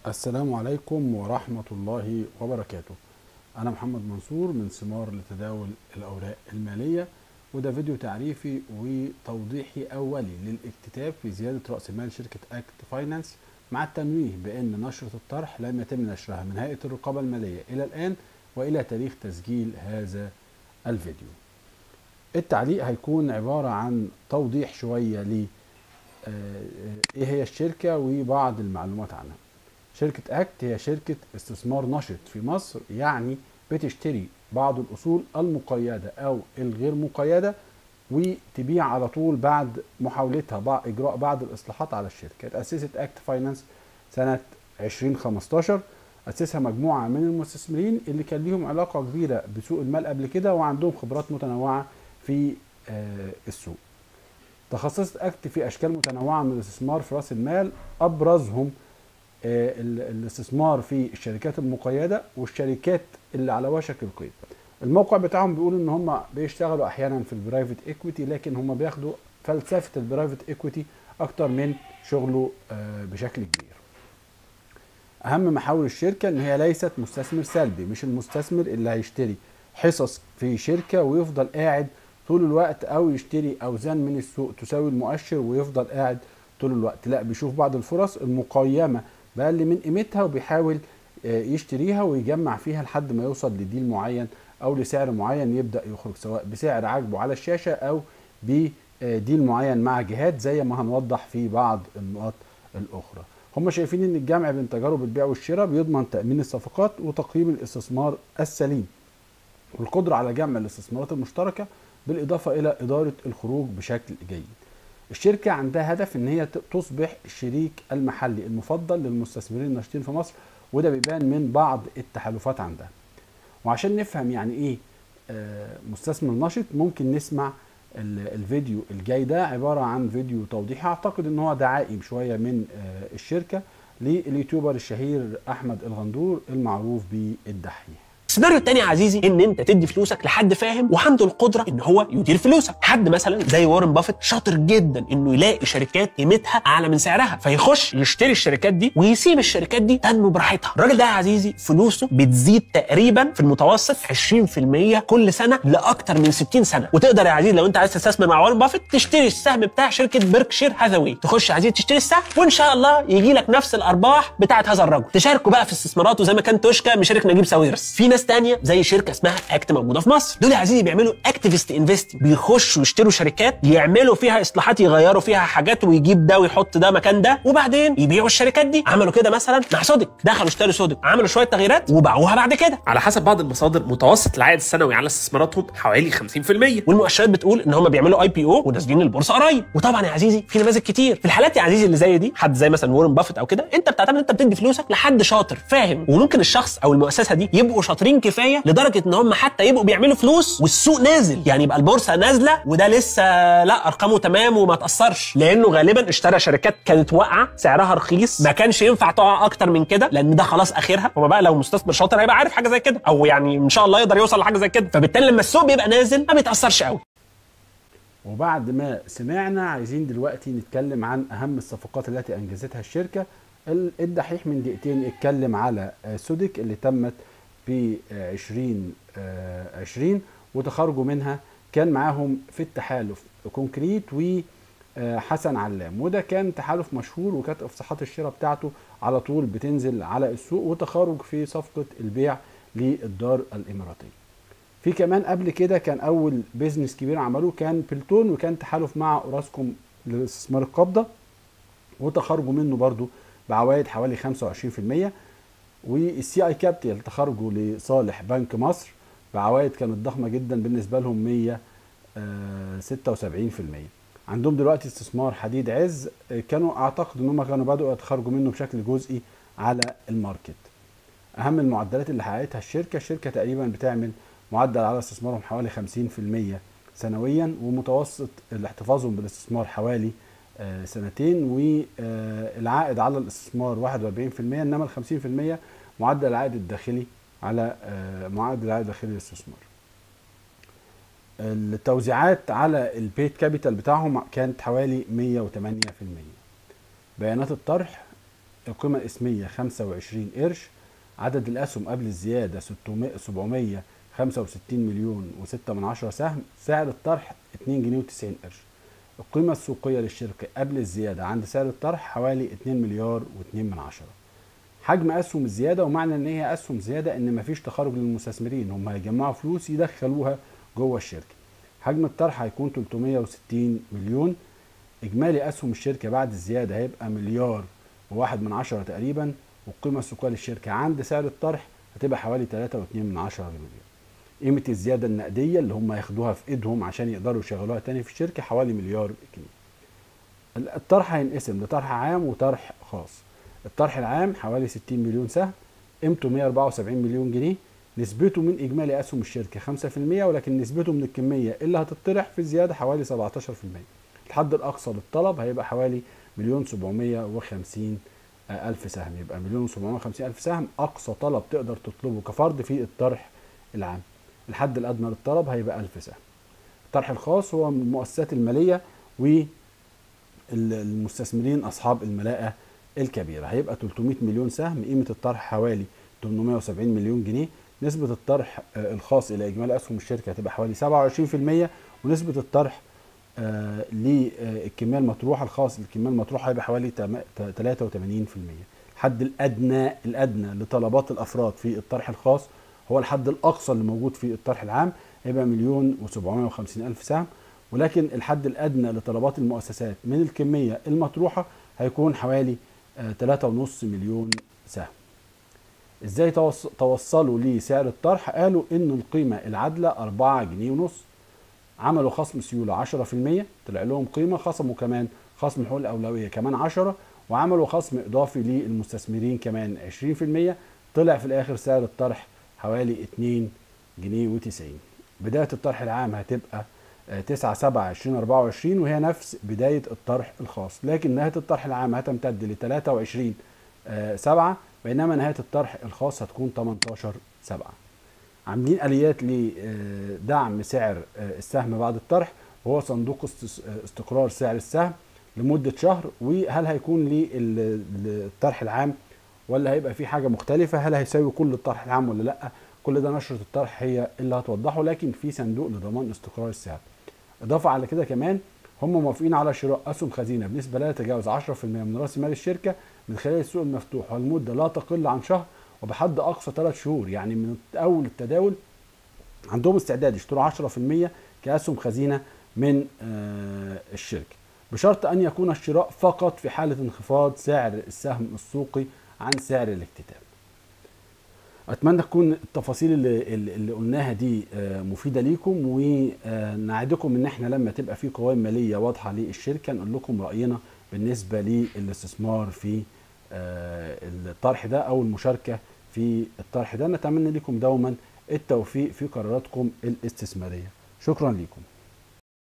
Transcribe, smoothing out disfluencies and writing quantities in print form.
السلام عليكم ورحمة الله وبركاته. أنا محمد منصور من ثمار لتداول الأوراق المالية، وده فيديو تعريفي وتوضيحي أولي للاكتتاب في زيادة رأس مال شركة أكت فاينانس، مع التنويه بأن نشرة الطرح لم يتم نشرها من هيئة الرقابة المالية إلى الآن وإلى تاريخ تسجيل هذا الفيديو. التعليق هيكون عبارة عن توضيح شوية ل إيه هي الشركة وبعض المعلومات عنها. شركة أكت هي شركة استثمار نشط في مصر، يعني بتشتري بعض الأصول المقيدة أو الغير مقيدة وتبيع على طول بعد محاولتها إجراء بعض الإصلاحات على الشركة. تأسست أكت فاينانس سنة 2015، أسسها مجموعة من المستثمرين اللي كان ليهم علاقة كبيرة بسوق المال قبل كده وعندهم خبرات متنوعة في السوق. تخصصت أكت في أشكال متنوعة من الاستثمار في رأس المال، أبرزهم الاستثمار في الشركات المقيدة والشركات اللي على وشك القيد. الموقع بتاعهم بيقول ان هم بيشتغلوا احيانا في البرايفت ايكويتي، لكن هم بياخدوا فلسفة البرايفت ايكويتي اكتر من شغله بشكل كبير. اهم محاور الشركة ان هي ليست مستثمر سلبي، مش المستثمر اللي هيشتري حصص في شركة ويفضل قاعد طول الوقت، او يشتري اوزان من السوق تساوي المؤشر ويفضل قاعد طول الوقت. لا، بيشوف بعض الفرص المقيمة بأقل من قيمتها وبيحاول يشتريها ويجمع فيها لحد ما يوصل لديل معين او لسعر معين يبدأ يخرج، سواء بسعر عاجبه على الشاشة او بديل معين مع جهات زي ما هنوضح في بعض النقاط الأخرى. هم شايفين ان الجمع بين تجارب البيع والشراء بيضمن تأمين الصفقات وتقييم الاستثمار السليم والقدرة على جمع الاستثمارات المشتركة، بالإضافة إلى إدارة الخروج بشكل جيد. الشركة عندها هدف ان هي تصبح الشريك المحلي المفضل للمستثمرين الناشطين في مصر، وده بيبان من بعض التحالفات عندها. وعشان نفهم يعني ايه مستثمر نشط، ممكن نسمع الفيديو الجاي ده، عبارة عن فيديو توضيحي اعتقد ان هو دعائم شوية من الشركة لليوتيوبر الشهير احمد الغندور المعروف بالدحيح. السيناريو التاني يا عزيزي ان انت تدي فلوسك لحد فاهم وعنده القدره ان هو يدير فلوسك، حد مثلا زي وارن بافيت شاطر جدا انه يلاقي شركات قيمتها اعلى من سعرها فيخش يشتري الشركات دي ويسيب الشركات دي تنمو براحتها. الراجل ده يا عزيزي فلوسه بتزيد تقريبا في المتوسط 20% كل سنه لاكتر من 60 سنه. وتقدر يا عزيزي لو انت عايز تستثمر مع وارن بافيت تشتري السهم بتاع شركه بيركشير هاثاوي، تخش يا عزيزي تشتري السهم وان شاء الله يجي لك نفس الارباح بتاعه هذا الرجل، تشاركه بقى في استثماراته زي ما كان توشكا مشارك نجيب ساويرس. في ناس تانية زي شركه اسمها اكت موجوده في مصر، دول يا عزيزي بيعملوا اكتيفست انفست، بيخشوا يشتروا شركات يعملوا فيها اصلاحات يغيروا فيها حاجات ويجيب ده ويحط ده مكان ده وبعدين يبيعوا الشركات دي. عملوا كده مثلا مع سودك، دخلوا اشتروا سودك عملوا شويه تغييرات وباعوها بعد كده. على حسب بعض المصادر متوسط العائد السنوي على استثماراتهم حوالي 50%، والمؤشرات بتقول ان هم بيعملوا اي بي او ونازلين البورصه قريب. وطبعا يا عزيزي في نماذج كتير في الحالات يا عزيزي اللي زي دي، حد زي مثلا وارن بافيت او كده، انت بتعتمد انت بتدي فلوسك لحد شاطر فاهم، وممكن الشخص او المؤسسه دي يبقوا شاطرين كفايه لدرجه ان هم حتى يبقوا بيعملوا فلوس والسوق نازل، يعني يبقى البورصه نازله وده لسه لا ارقامه تمام وما تاثرش، لانه غالبا اشترى شركات كانت واقعه سعرها رخيص ما كانش ينفع تقع اكتر من كده، لان ده خلاص اخرها. هو بقى لو مستثمر شاطر هيبقى عارف حاجه زي كده، او يعني ان شاء الله يقدر يوصل لحاجه زي كده، فبالتالي لما السوق بيبقى نازل ما بيتاثرش قوي. وبعد ما سمعنا، عايزين دلوقتي نتكلم عن أهم الصفقات التي أنجزتها الشركة. الدحيح من دقيقتين اتكلم على سودك اللي تمت في 2020 وتخرجوا منها. كان معاهم في التحالف كونكريت وحسن علام، وده كان تحالف مشهور وكانت افصاحات الشراء بتاعته على طول بتنزل على السوق، وتخرج في صفقة البيع للدار الإماراتية. في كمان قبل كده كان اول بيزنس كبير عملوه كان بلتون، وكان تحالف مع اوراسكوم لاستثمار القبضه وتخرجوا منه برضو بعوائد حوالي 25%. والسي اي كابيتال تخرجوا لصالح بنك مصر بعوائد كانت ضخمه جدا بالنسبه لهم 176%. عندهم دلوقتي استثمار حديد عز، كانوا اعتقد ان هم كانوا بدأوا يتخرجوا منه بشكل جزئي على الماركت. اهم المعدلات اللي حققتها الشركه تقريبا بتعمل معدل على استثمارهم حوالي 50% سنويا، ومتوسط احتفاظهم بالاستثمار حوالي سنتين، والعائد على الاستثمار 41%، انما ال 50% معدل العائد الداخلي على معدل العائد الداخلي للاستثمار. التوزيعات على البيت كابيتال بتاعهم كانت حوالي 108%. بيانات الطرح القيمة الاسمية 25 قرش، عدد الأسهم قبل الزيادة 765 مليون و6 سهم، سعر الطرح 2 جنيه و90 قرش. القيمة السوقية للشركة قبل الزيادة عند سعر الطرح حوالي 2 مليار و2. حجم أسهم الزيادة، ومعنى إن هي أسهم زيادة إن مفيش تخرج للمستثمرين، هم هيجمعوا فلوس يدخلوها جوه الشركة. حجم الطرح هيكون 360 مليون. إجمالي أسهم الشركة بعد الزيادة هيبقى مليار و1 تقريبا، والقيمة السوقية للشركة عند سعر الطرح هتبقى حوالي 3.2 مليون. قيمة الزيادة النقدية اللي هم ياخدوها في ايدهم عشان يقدروا يشغلوها تاني في الشركة حوالي مليار جنيه. الطرح هينقسم لطرح عام وطرح خاص. الطرح العام حوالي 60 مليون سهم، قيمته 174 مليون جنيه، نسبته من إجمالي أسهم الشركة 5%، ولكن نسبته من الكمية اللي هتطرح في الزيادة حوالي 17%. الحد الأقصى للطلب هيبقى حوالي 1,750,000 سهم، يبقى 1,750,000 سهم أقصى طلب تقدر تطلبه كفرد في الطرح العام. الحد الأدنى للطلب هيبقى 1000 سهم. الطرح الخاص هو المؤسسات المالية والمستثمرين أصحاب الملاءة الكبيرة، هيبقى 300 مليون سهم، قيمة الطرح حوالي 870 مليون جنيه. نسبة الطرح الخاص إلى إجمالي أسهم الشركة هتبقى حوالي 27%، ونسبة الطرح للكمية المطروحة الخاص الكمية المطروحة هيبقى حوالي 83%. الحد الأدنى لطلبات الأفراد في الطرح الخاص هو الحد الأقصى اللي موجود في الطرح العام، هيبقى 1,750,000 سهم، ولكن الحد الأدنى لطلبات المؤسسات من الكمية المطروحة هيكون حوالي 3.5 مليون سهم. ازاي توصلوا لسعر الطرح؟ قالوا انه القيمة العادلة 4 جنيه ونص، عملوا خصم سيولة 10%، طلع لهم قيمة، خصموا كمان خصم حقوق الأولوية كمان 10، وعملوا خصم إضافي للمستثمرين كمان 20%، طلع في الآخر سعر الطرح حوالي 2 جنيه و90. بداية الطرح العام هتبقى 9/7/2024، وهي نفس بداية الطرح الخاص، لكن نهاية الطرح العام هتمتد ل 23/7، بينما نهاية الطرح الخاص هتكون 18/7. عاملين آليات لدعم سعر السهم بعد الطرح، وهو صندوق استقرار سعر السهم لمدة شهر. وهل هيكون للطرح العام ولا هيبقى في حاجة مختلفة؟ هل هيساوي كل الطرح العام ولا لأ؟ كل ده نشرة الطرح هي اللي هتوضحه، لكن في صندوق لضمان استقرار السعر. إضافة على كده كمان هم موافقين على شراء أسهم خزينة بنسبة لا تتجاوز 10% من رأس مال الشركة من خلال السوق المفتوح، والمدة لا تقل عن شهر، وبحد أقصى 3 شهور. يعني من أول التداول عندهم استعداد يشتروا 10% كأسهم خزينة من الشركة، بشرط أن يكون الشراء فقط في حالة انخفاض سعر السهم السوقي عن سعر الاكتتاب. أتمنى تكون التفاصيل اللي قلناها دي مفيدة ليكم، ونعدكم إن احنا لما تبقى في قوائم مالية واضحة للشركة نقول لكم رأينا بالنسبة للاستثمار في الطرح ده أو المشاركة في الطرح ده. نتمنى لكم دوما التوفيق في قراراتكم الاستثمارية. شكرا لكم.